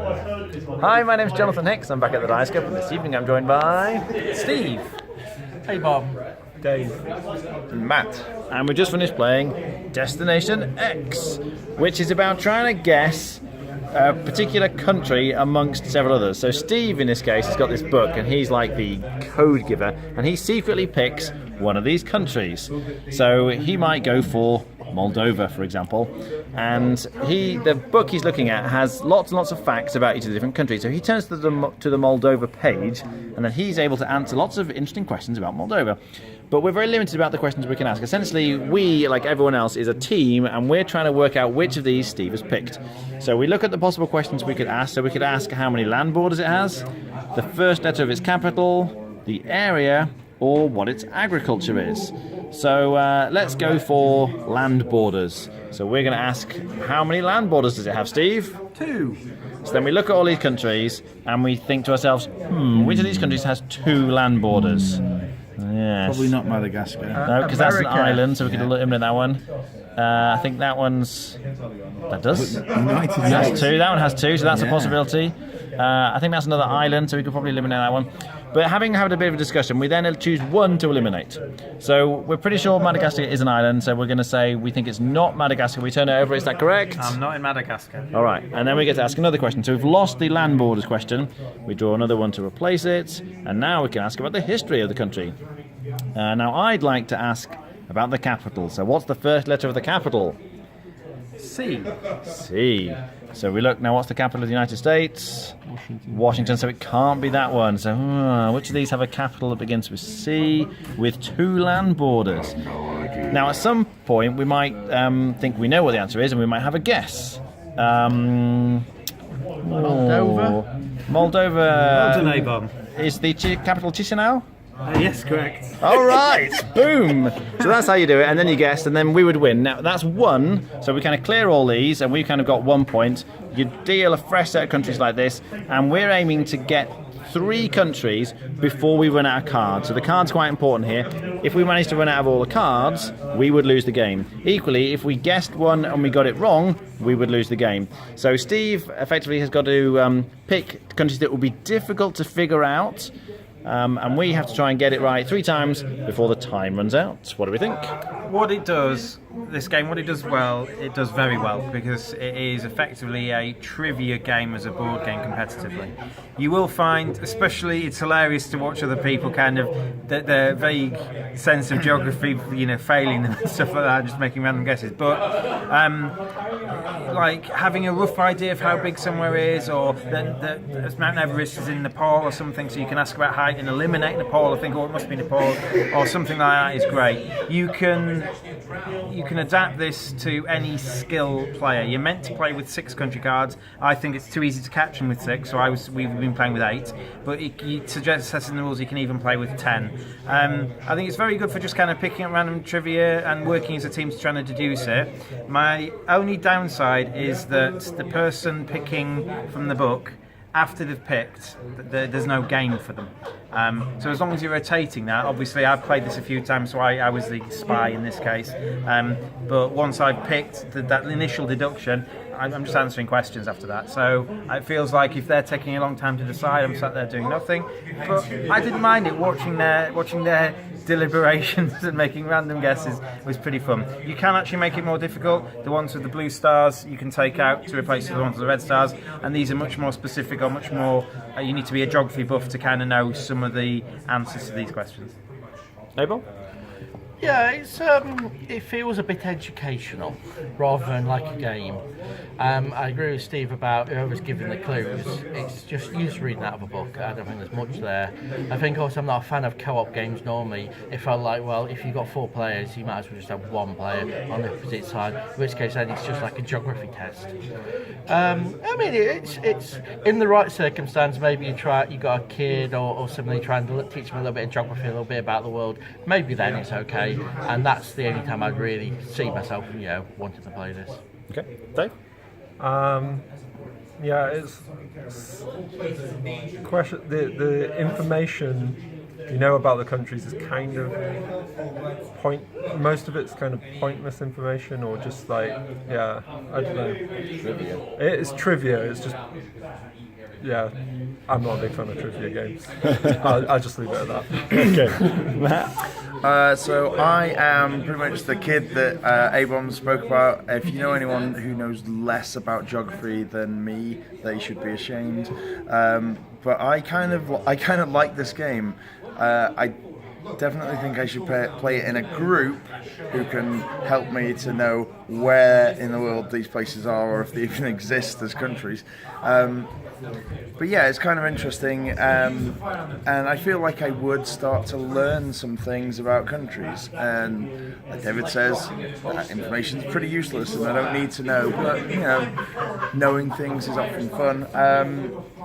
Hi, my name's Jonathan Hicks. I'm back at the Dice Cup, and this evening I'm joined by Steve. Hey Bob. Dave. Matt. And we just finished playing Destination X, which is about trying to guess a particular country amongst several others. So Steve, in this case, has got this book, and he's like the code giver, and he secretly picks one of these countries. So he might go for Moldova, for example, and the book he's looking at has lots and lots of facts about each of the different countries. So he turns to the Moldova page, and then he's able to answer lots of interesting questions about Moldova. But we're very limited about the questions we can ask. Essentially, we, like everyone else, is a team, and we're trying to work out which of these Steve has picked. So we look at the possible questions we could ask. So we could ask how many land borders it has, the first letter of its capital, the area, or what its agriculture is. So let's go for land borders. So we're going to ask, how many land borders does it have, Steve? 2. So then we look at all these countries and we think to ourselves, which of these countries has 2 land borders? Yes. Probably not Madagascar. No, because that's an island, so we could eliminate that one. I think that one's... That does? That's 2. That one has 2, so that's a possibility. I think that's another island, so we could probably eliminate that one. But having had a bit of a discussion, we then choose one to eliminate. So we're pretty sure Madagascar is an island, so we're going to say we think it's not Madagascar. We turn it over, is that correct? I'm not in Madagascar. All right, and then we get to ask another question. So we've lost the land borders question. We draw another one to replace it, and now we can ask about the history of the country. Now I'd like to ask about the capital. So what's the first letter of the capital? C. C. So we look now, what's the capital of the United States? Washington, so it can't be that one. So which of these have a capital that begins with C with 2 land borders? Now at some point we might think we know what the answer is, and we might have a guess. Moldova is the capital Chisinau? Yes, correct. All right, boom. So that's how you do it, and then you guess, and then we would win. Now that's 1, so we kind of clear all these, and we've kind of got 1 point. You deal a fresh set of countries like this, and we're aiming to get 3 countries before we run out of cards. So the card's quite important here. If we manage to run out of all the cards, we would lose the game. Equally, if we guessed one and we got it wrong, we would lose the game. So Steve effectively has got to pick countries that will be difficult to figure out. And we have to try and get it right 3 times before the time runs out. What do we think? What it does well, it does very well, because it is effectively a trivia game as a board game competitively. You will find, especially, it's hilarious to watch other people kind of their vague sense of geography, failing them and stuff like that, just making random guesses. But like having a rough idea of how big somewhere is, or that Mount Everest is in Nepal or something, so you can ask about height and eliminate Nepal, or think, it must be Nepal, or something like that is great. You can adapt this to any skill player. You're meant to play with 6 country cards. I think it's too easy to catch them with 6, so we've been playing with 8. But you suggest setting the rules, you can even play with 10. I think it's very good for just kind of picking up random trivia and working as a team to try and deduce it. My only downside is that the person picking from the book, after they've picked, there's no game for them. So as long as you're rotating that, obviously I've played this a few times, so I was the spy in this case. But once I've picked that initial deduction, I'm just answering questions after that. So it feels like if they're taking a long time to decide, I'm sat there doing nothing. But I didn't mind it. Watching their deliberations and making random guesses was pretty fun. You can actually make it more difficult. The ones with the blue stars you can take out to replace the ones with the red stars, and these are much more specific, or much more. You need to be a geography buff to kind of know some of the answers to these questions. Abel? Yeah, it feels a bit educational rather than like a game. I agree with Steve about whoever's giving the clues. It's just you just reading out of a book. I don't think there's much there. I think also I'm not a fan of co-op games normally. It felt like, well, if you've got 4 players, you might as well just have 1 player on the opposite side, in which case then it's just like a geography test. I mean, it's in the right circumstance. Maybe you got a kid or somebody trying to teach them a little bit of geography, a little bit about the world. Maybe then it's okay. And that's the only time I'd really see myself, wanting to play this. Okay, Dave? Yeah, it's question. The information you know about the countries is kind of most of it's kind of pointless information, or just like, yeah, I don't know. Trivia. It is trivia. It's just, yeah, I'm not a big fan of trivia games. I'll just leave it at that. Okay. Matt? So I am pretty much the kid that A-Bomb spoke about. If you know anyone who knows less about geography than me, they should be ashamed. But I kind of like this game. I definitely think I should play it in a group who can help me to know where in the world these places are, or if they even exist as countries. But yeah, it's kind of interesting, and I feel like I would start to learn some things about countries. And like David says, that information's pretty useless, and I don't need to know. But you know, knowing things is often fun.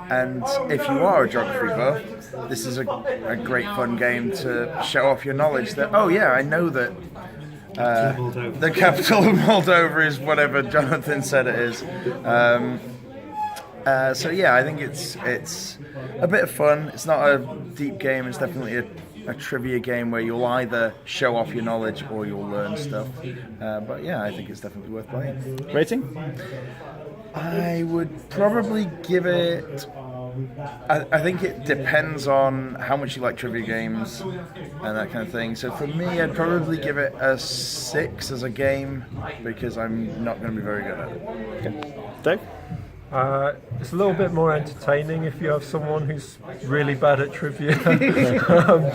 And if you are a geography buff, this is a great fun game to show off your knowledge. That, oh yeah, I know that the capital of Moldova is whatever Jonathan said it is. So yeah, I think it's a bit of fun. It's not a deep game. It's definitely a trivia game where you'll either show off your knowledge or you'll learn stuff. But yeah, I think it's definitely worth playing. Rating? I would probably give it... I think it depends on how much you like trivia games and that kind of thing. So for me, I'd probably give it a 6 as a game, because I'm not going to be very good at it. Okay. Dave? It's a little bit more entertaining if you have someone who's really bad at trivia.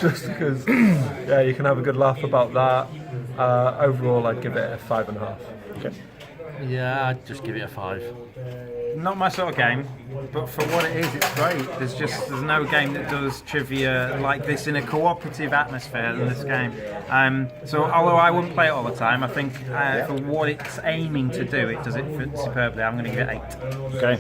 Just because, yeah, you can have a good laugh about that. Overall, I'd give it a 5.5. Okay. Yeah, I'd just give it a 5. Not my sort of game, but for what it is, it's great. There's no game that does trivia like this in a cooperative atmosphere than this game. So although I wouldn't play it all the time, I think for what it's aiming to do, it does it superbly. I'm going to give it 8. Okay.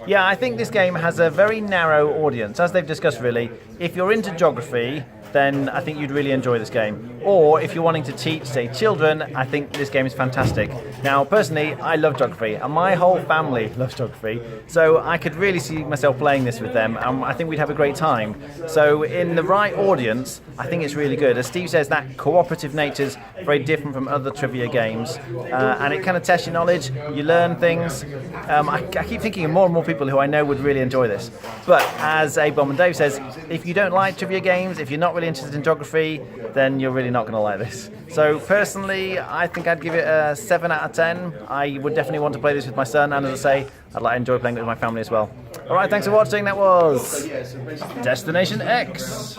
Yeah, I think this game has a very narrow audience, as they've discussed really. If you're into geography, then I think you'd really enjoy this game. Or if you're wanting to teach, say, children, I think this game is fantastic. Now, personally, I love geography, and my whole family loves geography, so I could really see myself playing this with them, and I think we'd have a great time. So in the right audience, I think it's really good. As Steve says, that cooperative nature's very different from other trivia games, and it kind of tests your knowledge, you learn things. I keep thinking of more and more people who I know would really enjoy this. But as A-Bomb and Dave says, if you don't like trivia games, if you're not really interested in geography, then you're really not going to like this. So personally, I think I'd give it a 7 out of 10. I would definitely want to play this with my son, and as I say, I'd like to enjoy playing it with my family as well. Alright, thanks for watching. That was Destination X.